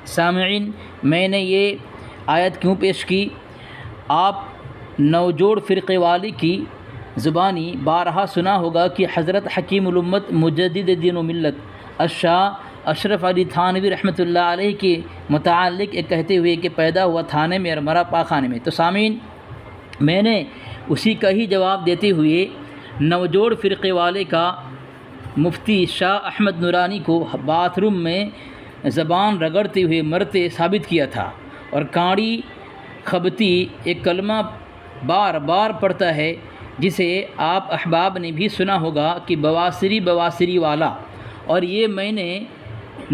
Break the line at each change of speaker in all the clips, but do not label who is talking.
سامعین، میں نے یہ آیت کیوں پیش کی؟ آپ نوجوڑ فرقے والی کی زبانی بارہا سنا ہوگا کہ حضرت حکیم الامت مجدد دین و ملت الشاہ اشرف علی تھانوی رحمۃ اللہ علیہ کے متعلق ایک کہتے ہوئے کہ پیدا ہوا تھانے میں اور مرا پاخانے میں۔ تو سامعین، میں نے اسی کا ہی جواب دیتے ہوئے نوجوڑ فرقے والے کا مفتی شاہ احمد نورانی کو باتھ روم میں زبان رگڑتے ہوئے مرتے ثابت کیا تھا، اور کاڑی خبتی ایک کلمہ بار بار پڑھتا ہے جسے آپ احباب نے بھی سنا ہوگا کہ بواسری والا، اور یہ میں نے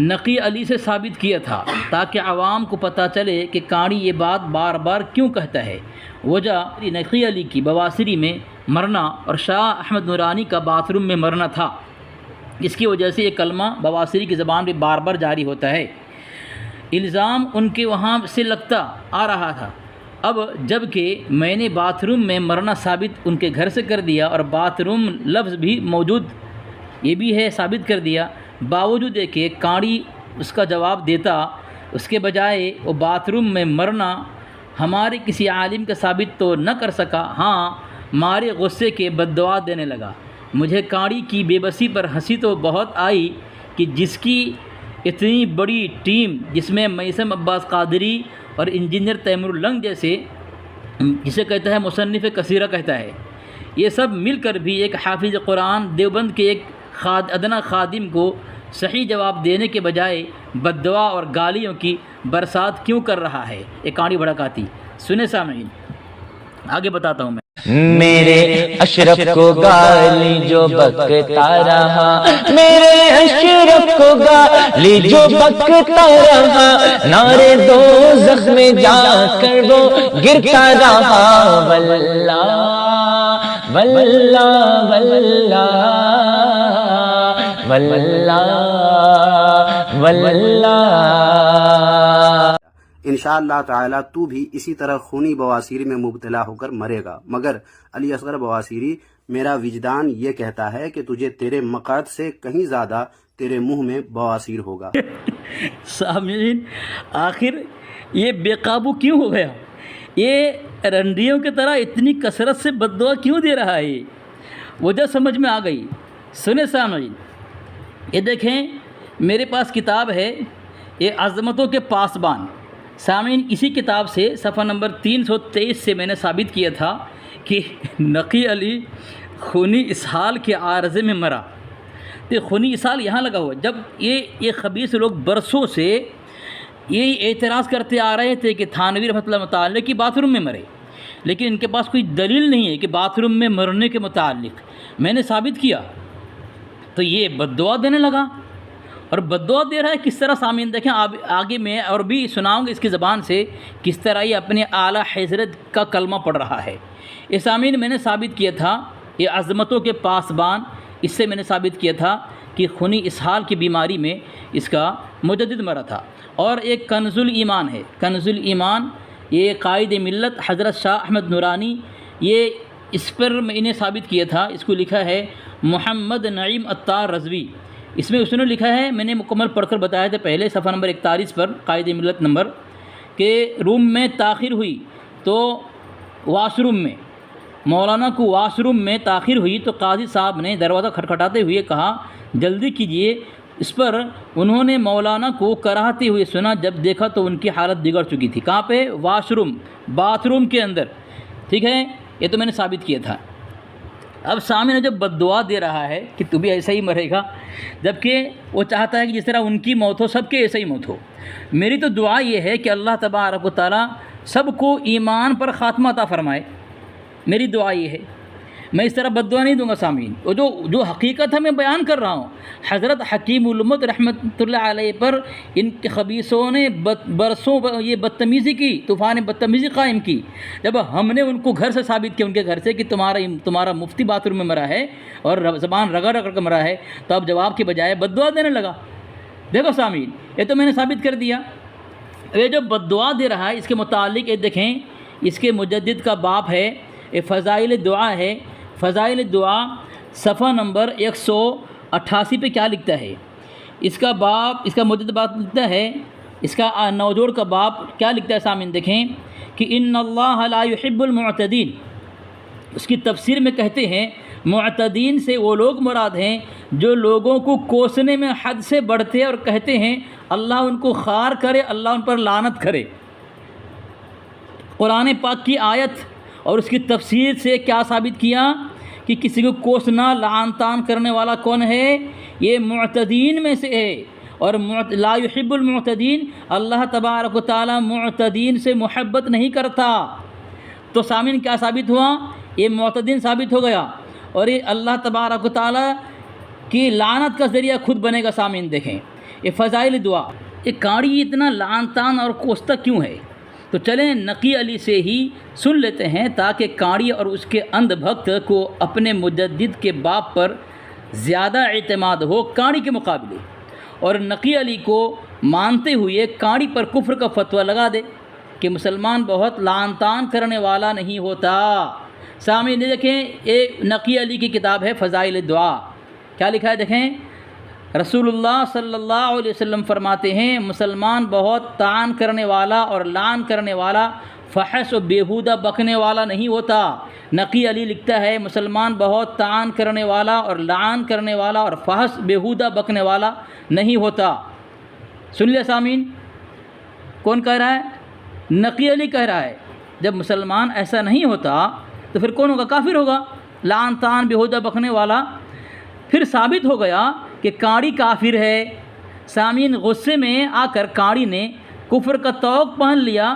نقی علی سے ثابت کیا تھا تاکہ عوام کو پتہ چلے کہ کاڑی یہ بات بار بار کیوں کہتا ہے۔ وجہ نقی علی کی بواسری میں مرنا اور شاہ احمد نورانی کا باتھ روم میں مرنا تھا، اس کی وجہ سے یہ کلمہ بواسری کی زبان پہ بار بار جاری ہوتا ہے۔ الزام ان کے وہاں سے لگتا آ رہا تھا، اب جب کہ میں نے باتھ روم میں مرنا ثابت ان کے گھر سے کر دیا اور باتھ روم لفظ بھی موجود یہ بھی ہے ثابت کر دیا، باوجود ہے کہ کاڑی اس کا جواب دیتا، اس کے بجائے وہ باتھ روم میں مرنا ہمارے کسی عالم کا ثابت تو نہ کر سکا، ہاں مارے غصے کے بد دعا دینے لگا۔ مجھے کاڑی کی بے بسی پر ہنسی تو بہت آئی کہ جس کی اتنی بڑی ٹیم، جس میں میثم عباس قادری اور انجینئر تیمور لنگ جیسے، جسے کہتا ہے مصنف کثیرہ کہتا ہے، یہ سب مل کر بھی ایک حافظ قرآن دیوبند کے ایک ادنا خادم کو صحیح جواب دینے کے بجائے بد دعا اور گالیوں کی برسات کیوں کر رہا ہے؟ ایک کاڑی بھڑکاتی۔ سنیں سامعین، آگے بتاتا ہوں میں۔
میرے اشرف کو گالی جو بکتا رہا، میرے اشرف کو گالی جو بکتا رہا، نارے دوزخ میں جا کر وہ گرتا رہا، واللہ واللہ واللہ واللہ واللہ۔
انشاءاللہ تعالی تو بھی اسی طرح خونی بواسیری میں مبتلا ہو کر مرے گا، مگر علی اصغر بواسیری، میرا وجدان یہ کہتا ہے کہ تجھے تیرے مقعد سے کہیں زیادہ تیرے منہ میں بواسیر ہوگا۔
سامعین، آخر یہ بے قابو کیوں ہو گیا؟ یہ رنڈیوں کی طرح اتنی کثرت سے بد دعا کیوں دے رہا ہے؟ وجہ سمجھ میں آ گئی۔ سنیں سامعین، یہ دیکھیں میرے پاس کتاب ہے، یہ عظمتوں کے پاسبان۔ سامعین، اسی کتاب سے صفحہ نمبر 323 سے میں نے ثابت کیا تھا کہ نقی علی خونی اسہال کے عارضے میں مرا۔ تو خونی اسہال یہاں لگا ہوا، جب یہ خبیث لوگ برسوں سے یہ اعتراض کرتے آ رہے تھے کہ تھانوی رحمۃ اللہ متعلق کی باتھ روم میں مرے، لیکن ان کے پاس کوئی دلیل نہیں ہے کہ باتھ روم میں مرنے کے متعلق میں نے ثابت کیا، تو یہ بد دعا دینے لگا۔ اور بد دعا دے رہا ہے کس طرح؟ سامعین دیکھیں، آگے میں اور بھی سناؤں گا اس کی زبان سے کس طرح یہ اپنے اعلیٰ حضرت کا کلمہ پڑھ رہا ہے۔ یہ سامعین میں نے ثابت کیا تھا، یہ عظمتوں کے پاسبان، اس سے میں نے ثابت کیا تھا کہ خونی اسہال کی بیماری میں اس کا مجدد مرا تھا۔ اور ایک کنز الایمان ہے، کنز الایمان، یہ قائد ملت حضرت شاہ احمد نورانی، یہ اس پر میں انہیں ثابت کیا تھا، اس کو لکھا ہے محمد نعیم عطار رضوی۔ اس میں اس نے لکھا ہے، میں نے مکمل پڑھ کر بتایا تھا پہلے صفحہ نمبر 41 پر، قائد ملت نمبر، کہ روم میں تاخیر ہوئی تو واش روم میں، مولانا کو واش روم میں تاخیر ہوئی تو قاضی صاحب نے دروازہ کھٹکھٹاتے ہوئے کہا جلدی کیجئے۔ اس پر انہوں نے مولانا کو کراہتے ہوئے سنا، جب دیکھا تو ان کی حالت بگڑ چکی تھی۔ کہاں پہ؟ واش روم، باتھ روم کے اندر، ٹھیک ہے، یہ تو میں نے ثابت کیا تھا۔ اب سامنے جب بد دعا دے رہا ہے کہ تو بھی ایسا ہی مرے گا، جبکہ وہ چاہتا ہے کہ جس طرح ان کی موت ہو سب کے ایسا ہی موت ہو۔ میری تو دعا یہ ہے کہ اللہ تبارک و تعالیٰ سب کو ایمان پر خاتمہ عطا فرمائے، میری دعا یہ ہے، میں اس طرح بد دعا نہیں دوں گا سامعین۔ اور جو حقیقت ہے میں بیان کر رہا ہوں، حضرت حکیم الامت رحمۃ اللہ علیہ پر ان کے خبیثوں نے برسوں یہ بدتمیزی کی، طوفان بدتمیزی قائم کی۔ جب ہم نے ان کو گھر سے ثابت کیا، ان کے گھر سے، کہ تمہارا مفتی باتھ روم میں مرا ہے اور زبان رگڑ رگڑ کر مرا ہے، تو اب جواب کے بجائے بد دعا دینے لگا۔ دیکھو سامعین، یہ تو میں نے ثابت کر دیا۔ یہ جو بد دعا دے رہا ہے اس کے متعلق یہ دیکھیں، اس کے مجدد کا باب ہے، یہ فضائل دعا ہے، فضائل دعا صفحہ نمبر 188 پہ کیا لکھتا ہے؟ اس کا باب، اس کا مجدد باب لکھتا ہے اس کا نوجوڑ کا باب کیا لکھتا ہے سامعین دیکھیں کہ ان اللہ لا يحب المعتدین، اس کی تفسیر میں کہتے ہیں معتدین سے وہ لوگ مراد ہیں جو لوگوں کو کوسنے میں حد سے بڑھتے اور کہتے ہیں اللہ ان کو خار کرے، اللہ ان پر لعنت کرے۔ قرآن پاک کی آیت اور اس کی تفسیر سے کیا ثابت کیا کہ کسی کو کوسنا لعن طعن کرنے والا کون ہے؟ یہ معتدین میں سے ہے، اور لا يحب المعتدین، اللہ تبارک و تعالیٰ معتدین سے محبت نہیں کرتا۔ تو سامعین کیا ثابت ہوا؟ یہ معتدین ثابت ہو گیا، اور یہ اللہ تبارک و تعالیٰ کی لعنت کا ذریعہ خود بنے گا۔ سامعین دیکھیں یہ فضائل دعا، یہ کاڑی اتنا لعن طعن اور کوستا کیوں ہے؟ تو چلیں نقی علی سے ہی سن لیتے ہیں تاکہ کاڑی اور اس کے اندھ بھکت کو اپنے مجدد کے باپ پر زیادہ اعتماد ہو کاڑی کے مقابلے، اور نقی علی کو مانتے ہوئے کاڑی پر کفر کا فتویٰ لگا دے کہ مسلمان بہت لعن طعن کرنے والا نہیں ہوتا۔ سامعین دیکھیں یہ نقی علی کی کتاب ہے فضائل دعا، کیا لکھا ہے دیکھیں، رسول اللہ صلی اللہ علیہ وسلم فرماتے ہیں مسلمان بہت طعن کرنے والا اور لعن کرنے والا، فحش و بیہودہ بکنے والا نہیں ہوتا۔ نقی علی لکھتا ہے مسلمان بہت طعن کرنے والا اور لعن کرنے والا اور فحش بیہودہ بکنے والا نہیں ہوتا۔ سن لیا سامعین، کون کہہ رہا ہے؟ نقی علی کہہ رہا ہے جب مسلمان ایسا نہیں ہوتا تو پھر کون ہوگا؟ کافر ہوگا، لعن طعن بیہودہ بکنے والا۔ پھر ثابت ہو گیا کہ کاڑی کافر ہے۔ سامعین غصے میں آ کر کاڑی نے کفر کا طوق پہن لیا۔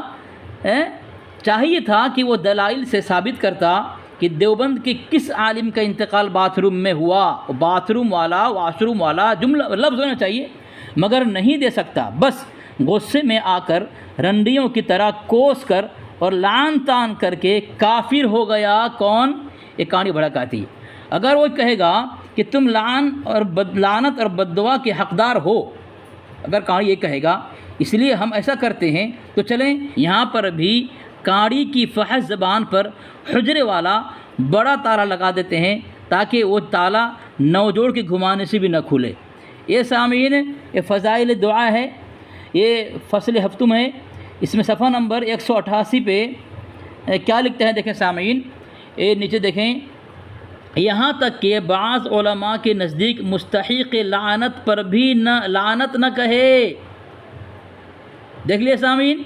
چاہیے تھا کہ وہ دلائل سے ثابت کرتا کہ دیوبند کے کس عالم کا انتقال باتھ روم میں ہوا، باتھ روم والا واش روم والا جملہ لفظ ہونا چاہیے، مگر نہیں دے سکتا۔ بس غصے میں آ کر رنڈیوں کی طرح کوس کر اور لعن طعن کر کے کافر ہو گیا۔ کون؟ یہ کاڑی بھڑکاتی۔ اگر وہ کہے گا کہ تم لعنت اور بددعا کے حقدار ہو، اگر کاڑی یہ کہے گا اس لیے ہم ایسا کرتے ہیں، تو چلیں یہاں پر بھی کاڑی کی فحش زبان پر حجرے والا بڑا تالا لگا دیتے ہیں تاکہ وہ تالا نوجوڑ کے گھمانے سے بھی نہ کھلے۔ یہ سامعین یہ فضائل دعا ہے، یہ فصل ہفتم ہے، اس میں صفحہ نمبر 188 پہ کیا لکھتے ہیں دیکھیں سامعین، یہ نیچے دیکھیں، یہاں تک کہ بعض علماء کے نزدیک مستحق لعنت پر بھی لعنت نہ کہے۔ دیکھ لیے سامعین،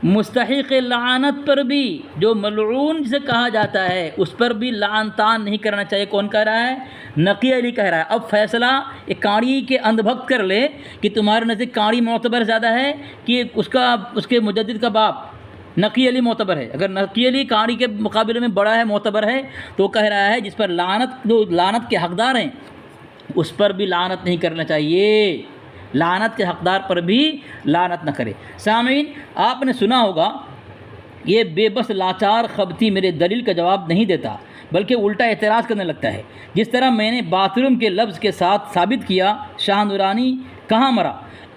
مستحق لعنت پر بھی، جو ملعون جسے کہا جاتا ہے اس پر بھی لعن طعن نہیں کرنا چاہیے۔ کون کہہ رہا ہے؟ نقی علی کہہ رہا ہے۔ اب فیصلہ ایک کاڑی کے اندھ بھکت کر لے کہ تمہارے نزدیک کاڑی معتبر زیادہ ہے کہ اس کے مجدد کا باپ نقی علی معتبر ہے؟ اگر نقی علی کاڑی کے مقابلے میں بڑا ہے، معتبر ہے، تو وہ کہہ رہا ہے جس پر لعنت کے حقدار ہیں اس پر بھی لعنت نہیں کرنا چاہیے، لعنت کے حقدار پر بھی لعنت نہ کرے۔ سامعین آپ نے سنا ہوگا یہ بے بس لاچار خبتی میرے دلیل کا جواب نہیں دیتا بلکہ الٹا اعتراض کرنے لگتا ہے، جس طرح میں نے باتھ روم کے لفظ کے ساتھ ثابت کیا شاہ نورانی کہاں مرا،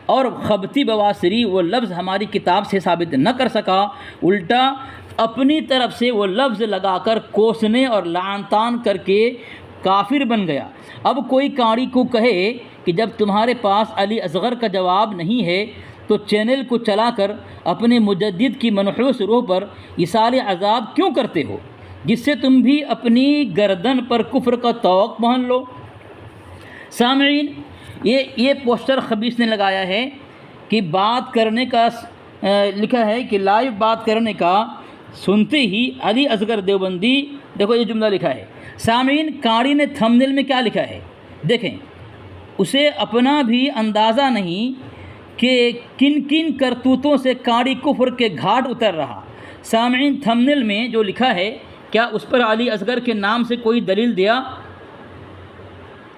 اور خبتی بواسری وہ لفظ ہماری کتاب سے ثابت نہ کر سکا، الٹا اپنی طرف سے وہ لفظ لگا کر کوسنے اور لعن طعن کر کے کافر بن گیا۔ اب کوئی کاڑی کو کہے کہ جب تمہارے پاس علی اصغر کا جواب نہیں ہے تو چینل کو چلا کر اپنے مجدد کی منحوس روح پر ایصال عذاب کیوں کرتے ہو، جس سے تم بھی اپنی گردن پر کفر کا طوق پہن لو۔ سامعین یہ پوسٹر خبیث نے لگایا ہے کہ بات کرنے کا لکھا ہے کہ لائیو بات کرنے کا سنتے ہی علی اصغر دیوبندی، دیکھو یہ جملہ لکھا ہے۔ سامعین کاڑی نے تھمبنیل میں کیا لکھا ہے دیکھیں، اسے اپنا بھی اندازہ نہیں کہ کن کن کرتوتوں سے کاڑی کفر کے گھاٹ اتر رہا۔ سامعین تھمبنیل میں جو لکھا ہے کیا اس پر علی اصغر کے نام سے کوئی دلیل دیا؟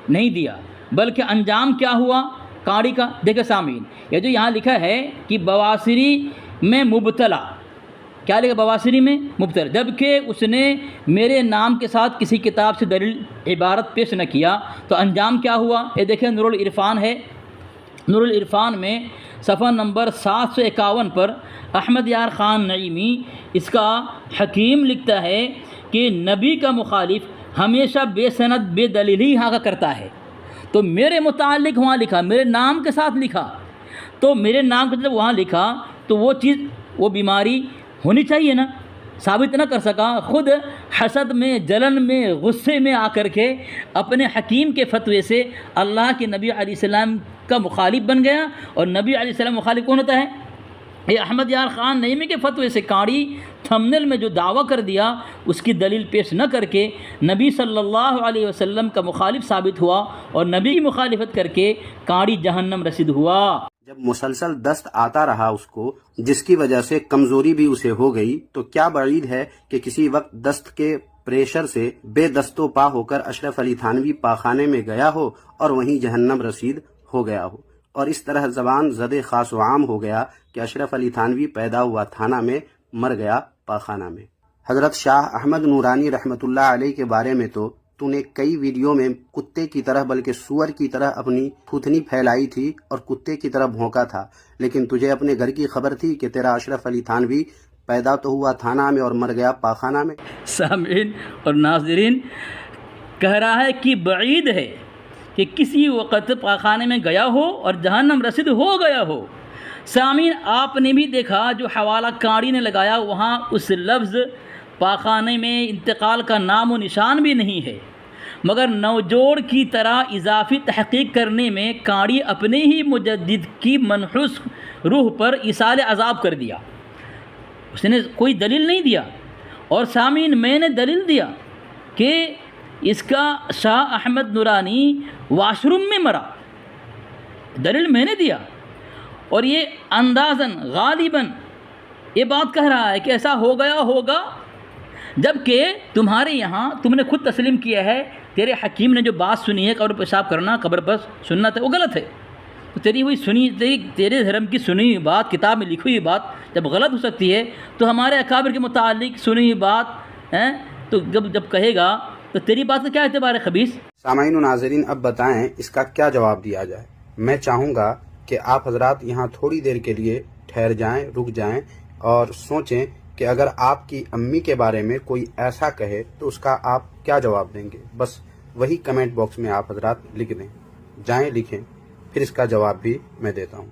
نہیں دیا، بلکہ انجام کیا ہوا کاڑی کا؟ دیکھیں سامعین یہ جو یہاں لکھا ہے کہ بواسری میں مبتلا، کیا لکھا؟ بواسری میں مبتلا، جبکہ اس نے میرے نام کے ساتھ کسی کتاب سے دلیل عبارت پیش نہ کیا، تو انجام کیا ہوا؟ یہ دیکھیں نور العرفان ہے، نور العرفان میں صفحہ نمبر 751 پر احمد یار خان نعیمی اس کا حکیم لکھتا ہے کہ نبی کا مخالف ہمیشہ بے سند بے دلیل ہی یہاں کا کرتا ہے، تو میرے متعلق وہاں لکھا، میرے نام کے ساتھ لکھا، تو میرے نام کا جب وہاں لکھا تو وہ چیز، وہ بیماری ہونی چاہیے نا، ثابت نہ کر سکا، خود حسد میں، جلن میں، غصے میں آ کر کے اپنے حکیم کے فتوے سے اللہ کے نبی علیہ السلام کا مخالف بن گیا۔ اور نبی علیہ السلام مخالف کون ہوتا ہے؟ یہ احمد یار خان نعیمی کے فتوے سے قاری تھمنیل میں جو دعویٰ کر دیا اس کی دلیل پیش نہ کر کے نبی صلی اللہ علیہ وسلم کا مخالف ثابت ہوا، اور نبی کی مخالفت کر کے قاری جہنم رسید ہوا۔
جب مسلسل دست آتا رہا اس کو، جس کی وجہ سے کمزوری بھی اسے ہو گئی، تو کیا بعید ہے کہ کسی وقت دست کے پریشر سے بے دست و پا ہو کر اشرف علی تھانوی پاخانے میں گیا ہو اور وہیں جہنم رسید ہو گیا ہو، اور اس طرح زبان زد خاص و عام ہو گیا کہ اشرف علی تھانوی پیدا ہوا تھانہ میں، مر گیا پاخانہ میں۔ حضرت شاہ احمد نورانی رحمۃ اللہ علیہ کے بارے میں تو نے کئی ویڈیو میں کتے کی طرح بلکہ سور کی طرح اپنی تھوتنی پھیلائی تھی اور کتے کی طرح بھونکا تھا، لیکن تجھے اپنے گھر کی خبر تھی کہ تیرا اشرف علی تھانوی پیدا تو ہوا تھانہ میں اور مر گیا پاخانہ میں۔
سامعین اور ناظرین، کہہ رہا ہے کہ بعید ہے کہ کسی وقت پاخانے میں گیا ہو اور جہنم رسید ہو گیا ہو۔ سامعین، آپ نے بھی دیکھا جو حوالہ قاری نے لگایا، وہاں اس لفظ پاخانے میں انتقال کا نام و نشان بھی نہیں ہے، مگر نوجوڑ کی طرح اضافی تحقیق کرنے میں قاری اپنے ہی مجدد کی منحوس روح پر ایصال عذاب کر دیا۔ اس نے کوئی دلیل نہیں دیا، اور سامعین میں نے دلیل دیا کہ اس کا شاہ احمد نورانی واش روم میں مرا، دلیل میں نے دیا، اور یہ اندازاً غالباً یہ بات کہہ رہا ہے کہ ایسا ہو گیا ہوگا، جبکہ تمہارے یہاں تم نے خود تسلیم کیا ہے، تیرے حکیم نے جو بات سنی ہے قبر پیشاب کرنا، قبر پر سنت ہے، وہ غلط ہے۔ تو تیری ہوئی سنی، تیرے دھرم کی سنی ہوئی بات، کتاب میں لکھی ہوئی بات جب غلط ہو سکتی ہے، تو ہمارے اکابر کے متعلق سنی ہوئی بات تو جب کہے گا تو تیری بات کا کیا اعتبار ہے خبیث؟
سامعین و ناظرین، اب بتائیں اس کا کیا جواب دیا جائے۔ میں چاہوں گا کہ آپ حضرات یہاں تھوڑی دیر کے لیے ٹھہر جائیں، رک جائیں اور سوچیں کہ اگر آپ کی امی کے بارے میں کوئی ایسا کہے تو اس کا آپ کیا جواب دیں گے۔ بس وہی کمنٹ باکس میں آپ حضرات لکھ دیں، جائیں لکھیں، پھر اس کا جواب بھی میں دیتا ہوں۔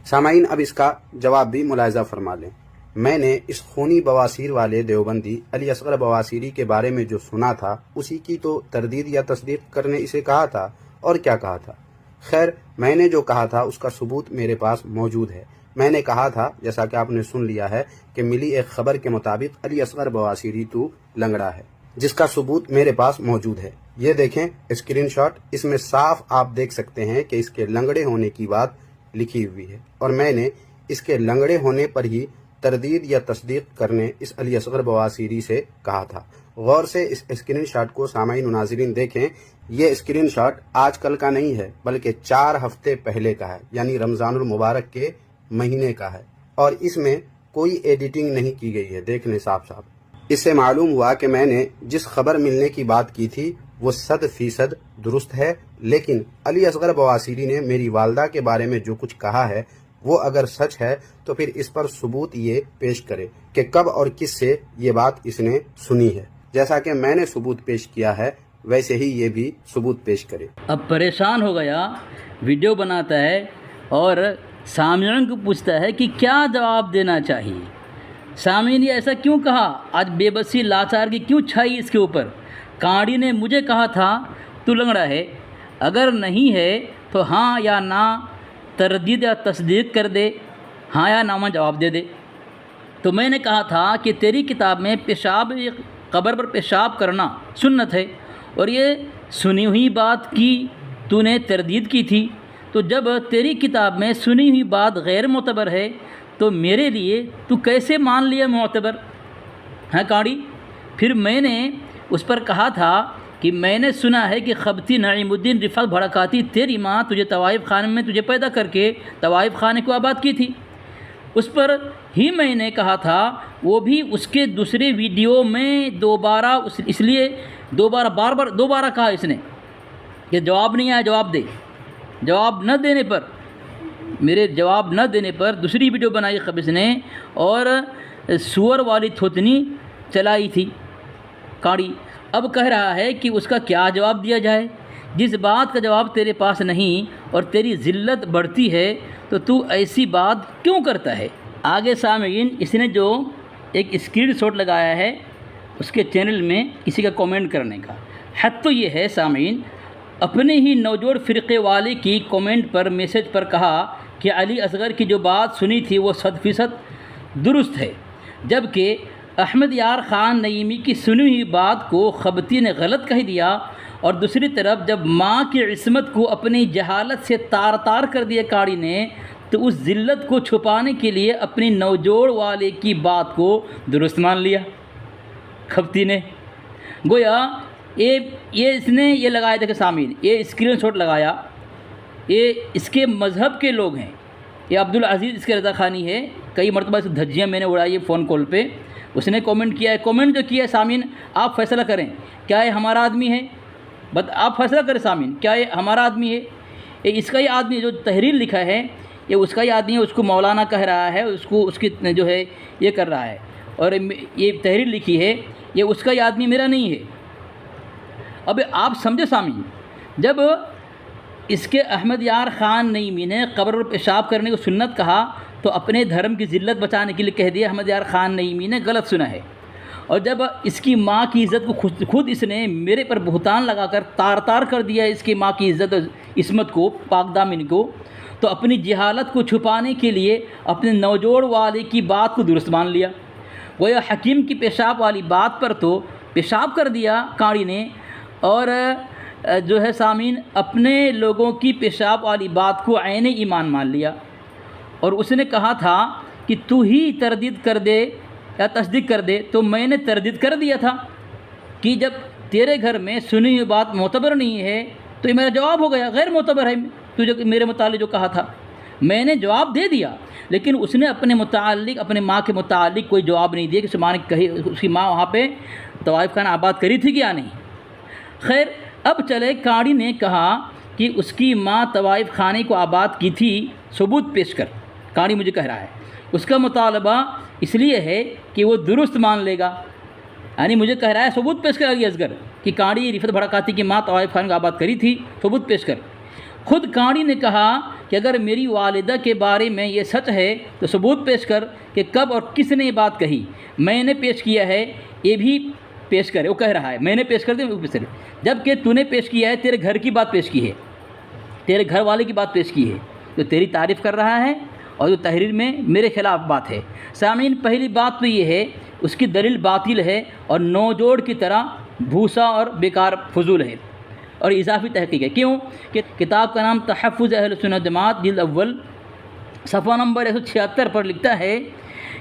سامعین، اب اس کا جواب بھی ملاحظہ فرما لیں۔ میں نے اس خونی بواسیر والے دیوبندی علی اصغر بواسیری کے بارے میں جو سنا تھا، اسی کی تو تردید یا تصدیق کرنے اسے کہا تھا، اور کیا کہا تھا۔ خیر، میں نے جو کہا تھا اس کا ثبوت میرے پاس موجود ہے۔ میں نے کہا تھا، جیسا کہ آپ نے سن لیا ہے، کہ ملی ایک خبر کے مطابق علی اصغر بواسیری تو لنگڑا ہے، جس کا ثبوت میرے پاس موجود ہے۔ یہ دیکھیں اسکرین شاٹ، اس میں صاف آپ دیکھ سکتے ہیں کہ اس کے لنگڑے ہونے کی بات لکھی ہوئی ہے، اور میں نے اس کے لنگڑے ہونے پر ہی تردید یا تصدیق کرنے اس علی اصغر بواسیری سے کہا تھا۔ غور سے اس اسکرین شاٹ کو سامعین و ناظرین دیکھیں۔ یہ اسکرین شاٹ آج کل کا نہیں ہے، بلکہ 4 ہفتے پہلے کا ہے، یعنی رمضان المبارک کے مہینے کا ہے، اور اس میں کوئی ایڈیٹنگ نہیں کی گئی ہے۔ دیکھ لیں صاف صاف۔ اس سے معلوم ہوا کہ میں نے جس خبر ملنے کی بات کی تھی وہ 100% درست ہے، لیکن علی اصغر بواسیری نے میری والدہ کے بارے میں جو کچھ کہا ہے وہ اگر سچ ہے تو پھر اس پر ثبوت یہ پیش کرے کہ کب اور کس سے یہ بات اس نے سنی ہے۔ جیسا کہ میں نے ثبوت پیش کیا ہے ویسے ہی یہ بھی ثبوت پیش کرے۔
اب پریشان ہو گیا، ویڈیو بناتا ہے اور سامعین کو پوچھتا ہے کہ کیا جواب دینا چاہیے۔ سامعین یہ ایسا کیوں کہا؟ آج بے بسی لاچار کی کیوں چھائی اس کے اوپر؟ قاری نے مجھے کہا تھا تو لنگڑا ہے، اگر نہیں ہے تو ہاں یا نہ تردید یا تصدیق کر دے، ہاں یا نہ میں جواب دے دے۔ تو میں نے کہا تھا کہ تیری کتاب میں پیشاب، قبر پر پیشاب کرنا سنت ہے، اور یہ سنی ہوئی بات کی تو نے تردید کی تھی، تو جب تیری کتاب میں سنی ہوئی بات غیر معتبر ہے تو میرے لیے تو کیسے مان لیا معتبر ہے قاری؟ پھر میں نے اس پر کہا تھا کہ میں نے سنا ہے کہ خبتی نعیم الدین رفعت بھڑکاتی تیری ماں تجھے طوائف خانے میں تجھے پیدا کر کے طوائف خانے کو آباد کی تھی۔ اس پر ہی میں نے کہا تھا، وہ بھی اس کے دوسرے ویڈیو میں دوبارہ اس لیے دوبارہ کہا اس نے کہ جواب نہیں آیا، جواب دے۔ جواب نہ دینے پر، میرے جواب نہ دینے پر دوسری ویڈیو بنائی خبیث نے اور سور والی تھوتنی چلائی تھی قاری۔ اب کہہ رہا ہے کہ اس کا کیا جواب دیا جائے، جس بات کا جواب تیرے پاس نہیں اور تیری ذلت بڑھتی ہے تو ایسی بات کیوں کرتا ہے؟ آگے سامعین اس نے جو ایک اسکرین شاٹ لگایا ہے اس کے چینل میں کسی کا کومنٹ کرنے کا، حد تو یہ ہے سامعین، اپنے ہی نوجوڑ فرقے والے کی کومنٹ پر میسج پر کہا کہ علی اصغر کی جو بات سنی تھی وہ 100% درست ہے، جبکہ احمد یار خان نعیمی کی سنی ہوئی بات کو خبتی نے غلط کہہ دیا، اور دوسری طرف جب ماں کی عصمت کو اپنی جہالت سے تار تار کر دیا کاڑی نے، تو اس ذلت کو چھپانے کے لیے اپنی نوجوڑ والے کی بات کو درست مان لیا خبتی نے۔ گویا یہ اس نے یہ لگایا تھا کہ سامعین یہ اسکرین شاٹ لگایا، یہ اس کے مذہب کے لوگ ہیں، یہ عبدالعزیز اس کے رضا خانی ہے، کئی مرتبہ اس دھجیاں میں نے اڑائی فون کال پہ، اس نے کومنٹ کیا ہے، کومنٹ جو کیا ہے سامعین آپ فیصلہ کریں کیا یہ ہمارا آدمی ہے، آپ فیصلہ کریں سامعین کیا یہ ہمارا آدمی ہے، یہ اس کا ہی آدمی جو تحریر لکھا ہے یہ اس کا ہی آدمی ہے، اس کو مولانا کہہ رہا ہے، اس کی جو ہے یہ کر رہا ہے، اور یہ تحریر لکھی ہے یہ اس کا ہی آدمی میرا نہیں ہے۔ اب آپ سمجھے سامعین، جب اس کے احمد یار خان نعیمی نے قبر پر پیشاب کرنے کو سنت کہا تو اپنے دھرم کی ذلت بچانے کے لیے کہہ دیا احمد یار خان نعیمی نے غلط سنا ہے، اور جب اس کی ماں کی عزت کو خود اس نے میرے پر بہتان لگا کر تار تار کر دیا اس کی ماں کی عزت اور عصمت کو، پاک دامن کو، تو اپنی جہالت کو چھپانے کے لیے اپنے نوجوڑ والے کی بات کو درست مان لیا۔ وہ حکیم کی پیشاب والی بات پر تو پیشاب کر دیا کاڑی نے، اور جو ہے سامعین اپنے لوگوں کی پیشاب والی بات کو عین ایمان مان لیا، اور اس نے کہا تھا کہ تو ہی تردید کر دے یا تصدیق کر دے، تو میں نے تردید کر دیا تھا کہ جب تیرے گھر میں سنی ہوئی بات معتبر نہیں ہے تو یہ میرا جواب ہو گیا، غیر معتبر ہے، تو جو میرے متعلق جو کہا تھا میں نے جواب دے دیا، لیکن اس نے اپنے ماں کے متعلق کوئی جواب نہیں دیا کہ اس کی ماں وہاں پہ طوائف خانہ آباد کری تھی کہ یا نہیں۔ خیر اب چلے، کاڑی نے کہا کہ اس کی ماں طوائف خانے کو آباد کی تھی، ثبوت پیش کر، کاڑی مجھے کہہ رہا ہے، اس کا مطالبہ اس لیے ہے کہ وہ درست مان لے گا، یعنی مجھے کہہ رہا ہے ثبوت پیش کر علی اصغر کہ کاڑی رفت بھڑکاتی کی ماں طوائف خانے کو آباد کری تھی، ثبوت پیش کر۔ خود کاڑی نے کہا کہ اگر میری والدہ کے بارے میں یہ سچ ہے تو ثبوت پیش کر کہ کب اور کس نے یہ بات کہی، میں نے پیش کیا ہے یہ بھی پیش کرے، وہ کہہ رہا ہے میں نے پیش کر دیا، جبکہ تو نے پیش کیا ہے، تیرے گھر کی بات پیش کی ہے، تیرے گھر والے کی بات پیش کی ہے، جو تیری تعریف کر رہا ہے اور جو تحریر میں میرے خلاف بات ہے۔ سامعین پہلی بات تو یہ ہے اس کی دلیل باطل ہے اور نوجوڑ کی طرح بھوسا اور بیکار فضول ہے اور اضافی تحقیق ہے۔ کیوں کہ کتاب کا نام تحفظ اہل سنت جماعت جلد اول صفحہ نمبر 176 پر لکھتا ہے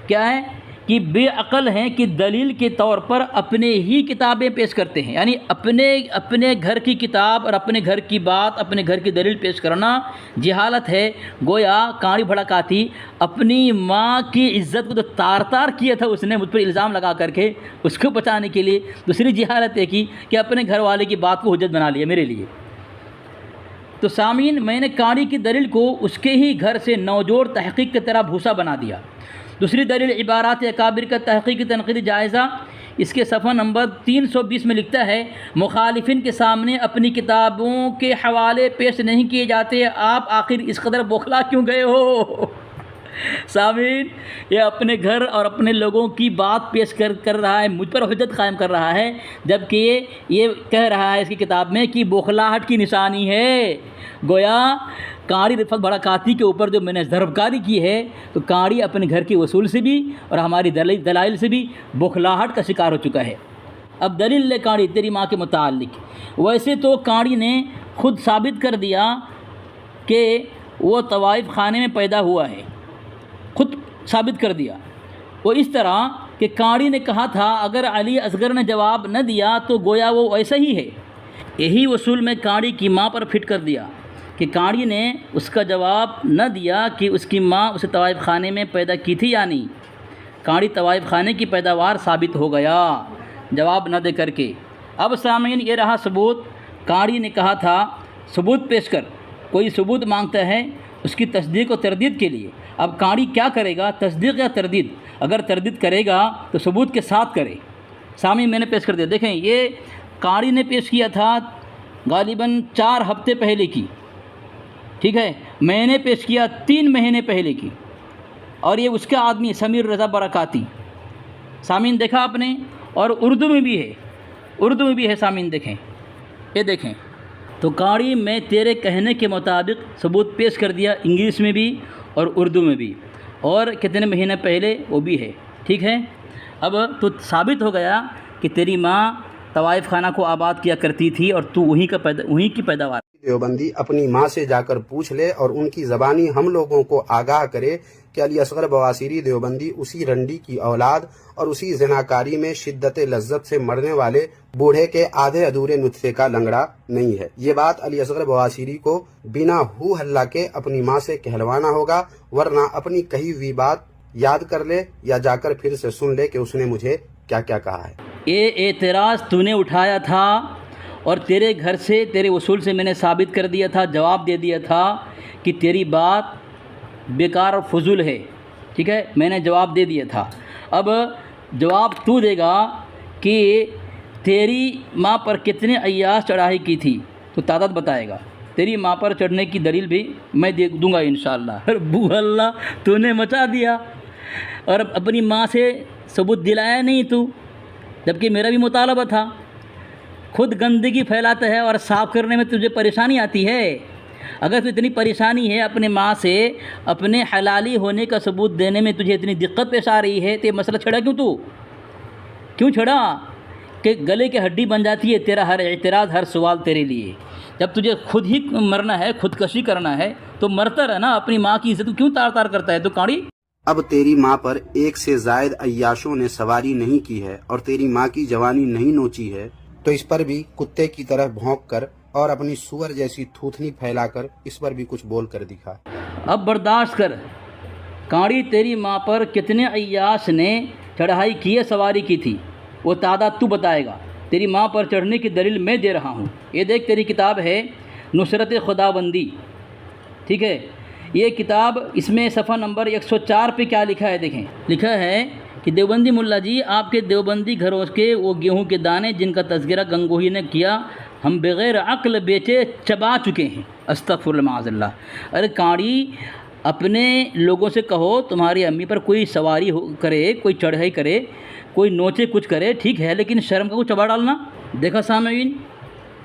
کیا ہے کہ بے عقل ہیں کہ دلیل کے طور پر اپنے ہی کتابیں پیش کرتے ہیں، یعنی اپنے گھر کی کتاب اور اپنے گھر کی بات، اپنے گھر کی دلیل پیش کرنا جہالت ہے۔ گویا کاڑی بھڑکاتی اپنی ماں کی عزت کو تو تار تار کیا تھا اس نے مجھ پر الزام لگا کر کے، اس کو بچانے کے لیے دوسری جہالت ہے کہ اپنے گھر والے کی بات کو حجت بنا لیا میرے لیے۔ تو سامعین میں نے کاڑی کی دلیل کو اس کے ہی گھر سے نوجوڑ تحقیق کی طرح بھوسا بنا دیا۔ دوسری دلیل عبارات اکابر کا تحقیقی تنقیدی جائزہ، اس کے صفحہ نمبر 320 میں لکھتا ہے مخالفین کے سامنے اپنی کتابوں کے حوالے پیش نہیں کیے جاتے، آپ آخر اس قدر بوکھلا کیوں گئے ہو؟ سامعین یہ اپنے گھر اور اپنے لوگوں کی بات پیش کر رہا ہے، مجھ پر حجت قائم کر رہا ہے، جبکہ یہ کہہ رہا ہے اس کی کتاب میں کہ بوکھلاہٹ کی نشانی ہے۔ گویا کاڑی رفت بھڑکاتی کے اوپر جو میں نے ضربکاری کی ہے تو کاڑی اپنے گھر کے اصول سے بھی اور ہماری دلائل سے بھی بوکھلاہٹ کا شکار ہو چکا ہے۔ اب دلیل لے کاڑی تیری ماں کے متعلق۔ ویسے تو کاڑی نے خود ثابت کر دیا کہ وہ طوائف خانے میں پیدا ہوا ہے، خود ثابت کر دیا، وہ اس طرح کہ کاڑی نے کہا تھا اگر علی اصغر نے جواب نہ دیا تو گویا وہ ویسا ہی ہے۔ یہی اصول میں کاڑی کی ماں پر فٹ کر دیا کہ کاڑی نے اس کا جواب نہ دیا کہ اس کی ماں اسے طوائف خانے میں پیدا کی تھی یا نہیں۔ کاڑی طوائف خانے کی پیداوار ثابت ہو گیا جواب نہ دے کر کے۔ اب سامعین یہ رہا ثبوت، کاڑی نے کہا تھا ثبوت پیش کر، کوئی ثبوت مانگتا ہے اس کی تصدیق و تردید کے لیے۔ اب کاڑی کیا کرے گا، تصدیق یا تردید؟ اگر تردید کرے گا تو ثبوت کے ساتھ کرے۔ سامعین میں نے پیش کر دیا، دیکھیں یہ کاڑی نے پیش کیا تھا غالباً 4 ہفتے پہلے کی، ٹھیک ہے، میں نے پیش کیا 3 مہینے پہلے کی، اور یہ اس کا آدمی سمیر رضا برکاتی۔ سامعین دیکھا آپ نے، اور اردو میں بھی ہے، اردو میں بھی ہے، سامعین دیکھیں، یہ دیکھیں۔ تو قاری میں تیرے کہنے کے مطابق ثبوت پیش کر دیا، انگلش میں بھی اور اردو میں بھی، اور کتنے مہینے پہلے وہ بھی ہے، ٹھیک ہے۔ اب تو ثابت ہو گیا کہ تیری ماں طوائف خانہ کو آباد کیا کرتی تھی اور تو وہیں کی پیداوار۔
دیوبندی اپنی ماں سے جا کر پوچھ لے اور ان کی زبانی ہم لوگوں کو آگاہ کرے کہ علی اصغر بواسیری دیوبندی اسی رنڈی کی اولاد اور اسی زناکاری میں شدت لذت سے مرنے والے بوڑھے کے آدھے ادھورے نطفے کا لنگڑا نہیں ہے۔ یہ بات علی اصغر بواسیری کو بنا ہو ہلا کے اپنی ماں سے کہلوانا ہوگا، ورنہ اپنی کہی ہوئی بات یاد کر لے یا جا کر پھر سے سن لے کہ اس نے مجھے کیا کیا کہا ہے۔
یہ اعتراض تو نے اٹھایا تھا اور تیرے گھر سے، تیرے اصول سے میں نے ثابت کر دیا تھا، جواب دے دیا تھا کہ تیری بات بیکار اور فضول ہے، ٹھیک ہے، میں نے جواب دے دیا تھا۔ اب جواب تو دے گا کہ تیری ماں پر کتنے عیاش چڑھائی کی تھی، تو تعداد بتائے گا۔ تیری ماں پر چڑھنے کی دلیل بھی میں دوں گا انشاءاللہ۔ بو اللہ، تو نے مچا دیا اور اپنی ماں سے ثبوت دلایا نہیں تو، جبکہ میرا بھی مطالبہ تھا۔ خود گندگی پھیلاتا ہے اور صاف کرنے میں تجھے پریشانی آتی ہے۔ اگر تو اتنی پریشانی ہے اپنے ماں سے اپنے حلالی ہونے کا ثبوت دینے میں، تجھے اتنی دقت پیش آ رہی ہے، تو یہ مسئلہ چھڑا کیوں چھڑا کہ گلے کی ہڈی بن جاتی ہے تیرا ہر اعتراض، ہر سوال تیرے لیے۔ جب تجھے خود ہی مرنا ہے، خودکشی کرنا ہے، تو مرتا رہنا، اپنی ماں کی عزت کیوں تار تار کرتا ہے تو کاڑی؟
اب تیری ماں پر 1 سے زائد عیاشوں نے سواری نہیں کی ہے اور تیری ماں کی جوانی نہیں نوچی ہے، تو اس پر بھی کتے کی طرح بھونک کر اور اپنی سور جیسی تھوتنی پھیلا کر اس پر بھی کچھ بول کر دکھا۔
اب برداشت کر کاڑی، تیری ماں پر کتنے عیاش نے چڑھائی کی ہے، سواری کی تھی، وہ تعداد تو بتائے گا۔ تیری ماں پر چڑھنے کی دلیل میں دے رہا ہوں۔ یہ دیکھ، تیری کتاب ہے نصرت خداوندی، ٹھیک ہے، یہ کتاب، اس میں صفحہ نمبر 104 پہ کیا لکھا ہے دیکھیں۔ لکھا ہے کہ دیوبندی ملا جی، آپ کے دیوبندی گھروں کے وہ گیہوں کے دانے جن کا تذکرہ گنگوہی نے کیا، ہم بغیر عقل بیچے چبا چکے ہیں۔ استغفر اللہ معاذ اللہ۔ ارے کاڑی، اپنے لوگوں سے کہو تمہاری امی پر کوئی سواری کرے، کوئی چڑھائی کرے، کوئی نوچے، کچھ کرے، ٹھیک ہے، لیکن شرم کا کو چبا ڈالنا۔ دیکھا سامعین،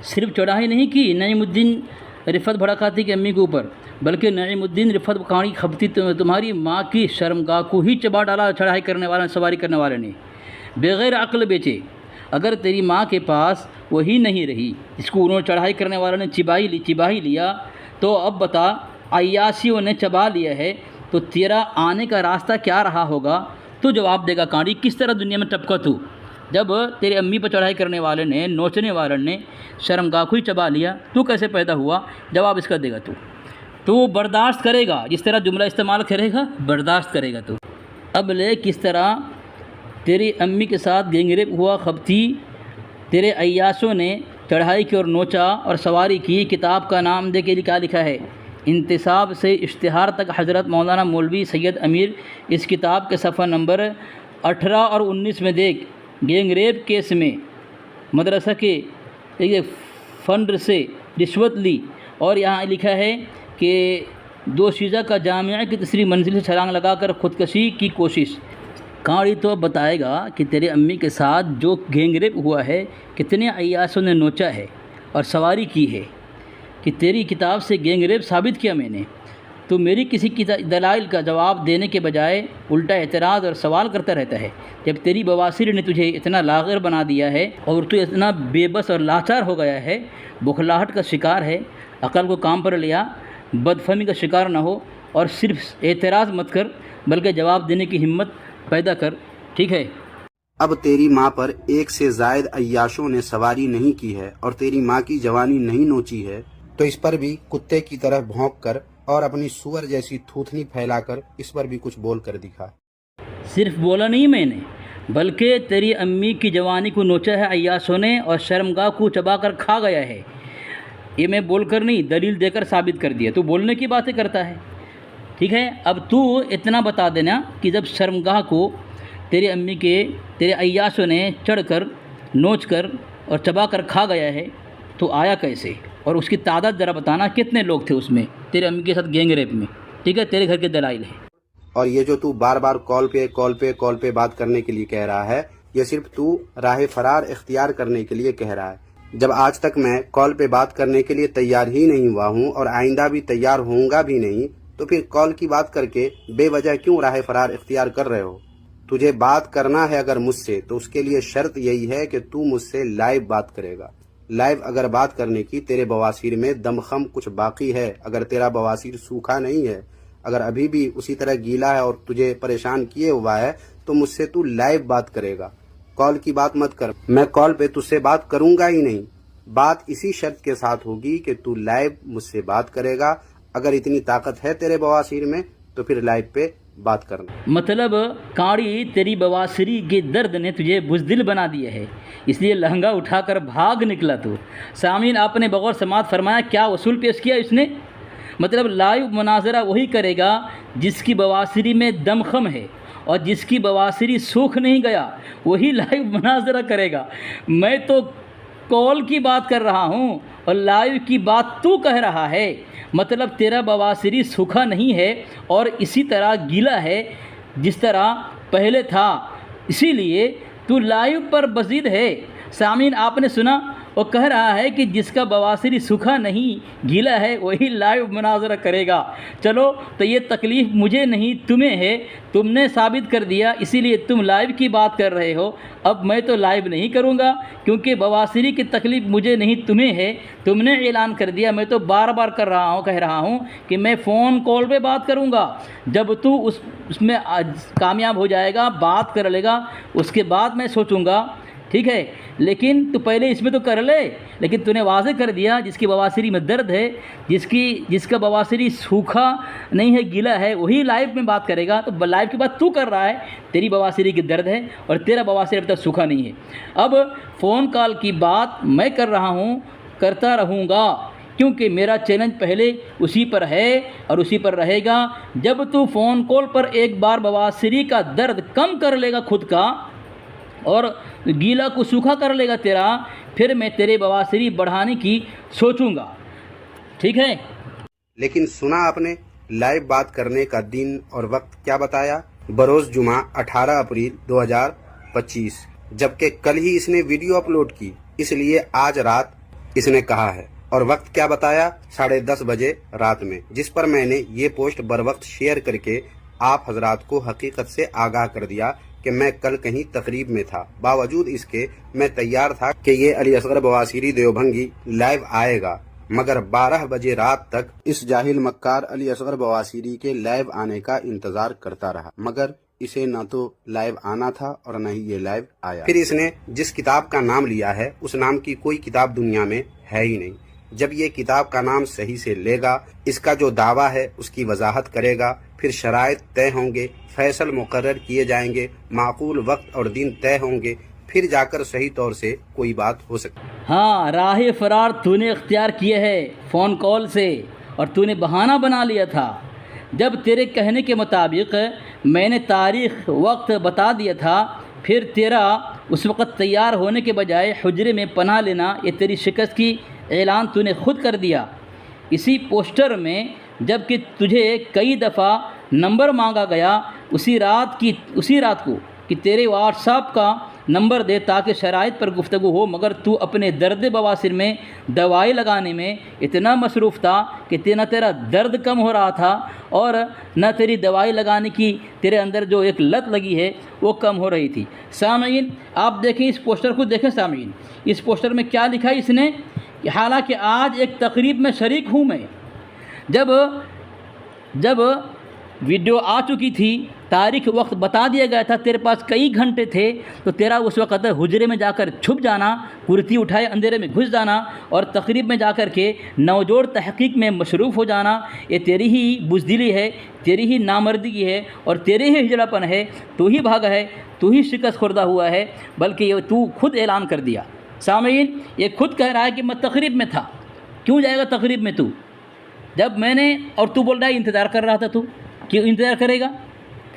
صرف چڑھائی نہیں کی نعیم الدین رفت بھڑکاتی کی امی کے اوپر، بلکہ نعیم الدین رفت کاڑی کھپتی تمہاری ماں کی شرمگاہ کو ہی چبا ڈالا چڑھائی کرنے والے، سواری کرنے والے نے، بغیر عقل بیچے۔ اگر تیری ماں کے پاس وہی نہیں رہی جس کو انہوں نے چڑھائی کرنے والوں نے چبا ہی لیا، تو اب بتا، عیاشیوں نے چبا لیا ہے تو تیرا آنے کا راستہ کیا رہا ہوگا؟ تو جواب دے گا کاڑی، کس طرح دنیا میں ٹپکا تو، جب تیرے امی پر چڑھائی کرنے والے نے، نوچنے والے نے شرمگاہ کو ہی چبا لیا، تو کیسے پیدا ہوا؟ جواب اس کا دے گا تو برداشت کرے گا، جس طرح جملہ استعمال کرے گا برداشت کرے گا تو۔ اب لے کس طرح تیری امی کے ساتھ گینگریپ ہوا، خبتی، تیرے عیاشوں نے چڑھائی کی اور نوچا اور سواری کی۔ کتاب کا نام دے کے لکھا ہے انتصاب سے اشتہار تک، حضرت مولانا مولوی سید امیر۔ اس کتاب کے صفحہ نمبر 18 اور 19 میں دیکھ، گینگ ریپ کیس میں مدرسہ کے فنڈ سے رشوت لی، اور یہاں لکھا ہے کہ دوشیزہ کا جامعہ کی تیسری منزل سے چھلانگ لگا کر خودکشی کی کوشش۔ کاڑی تو بتائے گا کہ تیرے امی کے ساتھ جو گینگ ریپ ہوا ہے، کتنے عیاشوں نے نوچا ہے اور سواری کی ہے، کہ تیری کتاب سے گینگ ریپ ثابت کیا میں نے۔ تو میری کسی دلائل کا جواب دینے کے بجائے الٹا اعتراض اور سوال کرتا رہتا ہے، جب تیری بواسیر نے تجھے اتنا لاغر بنا دیا ہے اور تو اتنا بے بس اور لاچار ہو گیا ہے، بخلاہٹ کا شکار ہے، عقل کو کام پر لیا، بدفہمی کا شکار نہ ہو، اور صرف اعتراض مت کر بلکہ جواب دینے کی ہمت پیدا کر، ٹھیک ہے۔
اب تیری ماں پر 1 سے زائد عیاشوں نے سواری نہیں کی ہے اور تیری ماں کی جوانی نہیں نوچی ہے، تو اس پر بھی کتے کی طرح بھونک کر اور اپنی سور جیسی تھوتنی پھیلا کر اس پر بھی کچھ بول کر دکھا۔
صرف بولا نہیں میں نے، بلکہ تیری امی کی جوانی کو نوچا ہے عیاشوں نے اور شرمگاہ کو چبا کر کھا گیا ہے۔ یہ میں بول کر نہیں، دلیل دے کر ثابت کر دیا۔ تو بولنے کی باتیں کرتا ہے، ٹھیک ہے۔ اب تو اتنا بتا دینا کہ جب شرمگاہ کو تیری امی کے، تیرے عیاشوں نے چڑھ کر، نوچ کر اور چبا کر کھا گیا ہے، تو آیا کیسے اور اس کی تعداد ذرا بتانا، کتنے لوگ تھے اس میں تیرے امی کے ساتھ گینگ ریپ میں؟ ٹھیک ہے، تیرے گھر کے دلائل ہیں۔
اور یہ جو تو بار بار کال پہ بات کرنے کے لیے کہہ رہا ہے، یہ صرف تو راہ فرار اختیار کرنے کے لیے کہہ رہا ہے، جب آج تک میں کال پہ بات کرنے کے لیے تیار ہی نہیں ہوا ہوں اور آئندہ بھی تیار ہوں گا بھی نہیں، تو پھر کال کی بات کر کے بے وجہ کیوں راہ فرار اختیار کر رہے ہو؟ تجھے بات کرنا ہے اگر مجھ سے تو اس کے لیے شرط یہی ہے کہ تو مجھ سے لائیو بات کرے گا۔ لائیو اگر بات کرنے کی تیرے بواسیر میں دمخم کچھ باقی ہے، اگر تیرا بواسیر سوکھا نہیں ہے، اگر ابھی بھی اسی طرح گیلا ہے اور تجھے پریشان کیے ہوا ہے، تو مجھ سے تو لائیو بات کرے گا، کال کی بات مت کر۔ میں کال پہ تجھ سے بات کروں گا ہی نہیں، بات اسی شرط کے ساتھ ہوگی کہ تو لائیو مجھ سے بات کرے گا۔ اگر اتنی طاقت ہے تیرے بواسیر میں تو پھر لائیو پہ بات کرنا۔
مطلب کاڑی تیری بواسری کے درد نے تجھے بزدل بنا دیا ہے، اس لیے لہنگا اٹھا کر بھاگ نکلا تو۔ سامعین، آپ نے بغور سماعت فرمایا کیا اصول پیش کیا اس نے؟ مطلب لائیو مناظرہ وہی کرے گا جس کی بواسری میں دمخم ہے، اور جس کی بواسری سوکھ نہیں گیا وہی لائیو مناظرہ کرے گا۔ میں تو کال کی بات کر رہا ہوں اور لائیو کی بات تو کہہ رہا ہے، مطلب تیرا بواسری سوکھا نہیں ہے اور اسی طرح گیلا ہے جس طرح پہلے تھا، اسی لیے تو لائیو پر بزید ہے۔ سامعین، آپ نے سنا، وہ کہہ رہا ہے کہ جس کا بواسری سوکھا نہیں گیلا ہے وہی لائیو مناظرہ کرے گا۔ چلو تو یہ تکلیف مجھے نہیں تمہیں ہے، تم نے ثابت کر دیا، اسی لیے تم لائیو کی بات کر رہے ہو۔ اب میں تو لائیو نہیں کروں گا کیونکہ بواسری کی تکلیف مجھے نہیں تمہیں ہے، تم نے اعلان کر دیا۔ میں تو بار بار کہہ رہا ہوں کہ میں فون کال پہ بات کروں گا، جب تو اس میں کامیاب ہو جائے گا، بات کر لے گا، اس کے بعد میں سوچوں گا، ٹھیک ہے؟ لیکن تو پہلے اس میں تو کر لے۔ لیکن تو نے واضح کر دیا جس کی بواسری میں درد ہے، جس کا بواسری سوکھا نہیں ہے گیلا ہے وہی لائیو میں بات کرے گا۔ تو لائیو کی بات تو کر رہا ہے، تیری بواسری کی درد ہے اور تیرا بواسری اب تک سوکھا نہیں ہے۔ اب فون کال کی بات میں کر رہا ہوں، کرتا رہوں گا، کیونکہ میرا چیلنج پہلے اسی پر ہے اور اسی پر رہے گا۔ جب تو فون کال پر ایک بار بواسری کا درد کم کر لے گا خود کا اور گیلا کو سوکھا کر لے گا تیرا، پھر میں تیرے بواسری بڑھانے کی سوچوں گا، ٹھیک ہے؟
لیکن سنا آپ نے لائیو بات کرنے کا دن اور وقت کیا بتایا؟ بروز جمعہ 18 اپریل 2025، جبکہ کل ہی اس نے ویڈیو اپلوڈ کی، اس لیے آج رات اس نے کہا ہے۔ اور وقت کیا بتایا؟ 10:30 بجے رات میں، جس پر میں نے یہ پوسٹ بر وقت شیئر کر کے آپ حضرات کو حقیقت سے آگاہ کر دیا کہ میں کل کہیں تقریب میں تھا، باوجود اس کے میں تیار تھا کہ یہ علی اصغر بواسیری دیوبھنگی لائیو آئے گا، مگر 12 بجے رات تک اس جاہل مکار علی اصغر بواسیری کے لائیو آنے کا انتظار کرتا رہا، مگر اسے نہ تو لائیو آنا تھا اور نہ ہی یہ لائیو آیا۔ پھر اس نے جس کتاب کا نام لیا ہے اس نام کی کوئی کتاب دنیا میں ہے ہی نہیں۔ جب یہ کتاب کا نام صحیح سے لے گا، اس کا جو دعویٰ ہے اس کی وضاحت کرے گا، پھر شرائط طے ہوں گے، فیصل مقرر کیے جائیں گے، معقول وقت اور دن طے ہوں گے، پھر جا کر صحیح طور سے کوئی بات ہو سکتی۔
ہاں، راہ فرار تو نے اختیار کیے ہے فون کال سے، اور تو نے بہانہ بنا لیا تھا۔ جب تیرے کہنے کے مطابق میں نے تاریخ وقت بتا دیا تھا، پھر تیرا اس وقت تیار ہونے کے بجائے حجرے میں پناہ لینا، یہ تیری شکست کی اعلان تو نے خود کر دیا اسی پوسٹر میں، جب کہ تجھے کئی دفعہ نمبر مانگا گیا اسی رات کو کہ تیرے واٹس ایپ کا نمبر دے تاکہ شرائط پر گفتگو ہو، مگر تو اپنے درد بواسیر میں دوائی لگانے میں اتنا مصروف تھا کہ نہ تیرا درد کم ہو رہا تھا اور نہ تیری دوائی لگانے کی تیرے اندر جو ایک لت لگی ہے وہ کم ہو رہی تھی۔ سامعین، آپ دیکھیں اس پوسٹر کو، دیکھیں سامعین، اس پوسٹر میں کیا لکھا ہے اس نے، کہ حالانکہ آج ایک تقریب میں شریک ہوں میں، جب ویڈیو آ چکی تھی، تاریخ وقت بتا دیا گیا تھا، تیرے پاس کئی گھنٹے تھے، تو تیرا اس وقت حجرے میں جا کر چھپ جانا، کرتی اٹھائے اندھیرے میں گھس جانا اور تقریب میں جا کر کے نوجوڑ تحقیق میں مصروف ہو جانا، یہ تیری ہی بزدلی ہے، تیری ہی نامردگی ہے اور تیرے ہی ہجڑا پن ہے، تو ہی بھاگا ہے، تو ہی شکست خوردہ ہوا ہے، بلکہ یہ تو خود اعلان کر دیا۔ سامعین، یہ خود کہہ رہا ہے کہ میں تقریب میں تھا۔ کیوں جائے گا تقریب میں تو؟ جب میں نے، اور تو بول رہا ہے انتظار کر رہا تھا، تو کیوں انتظار کرے گا؟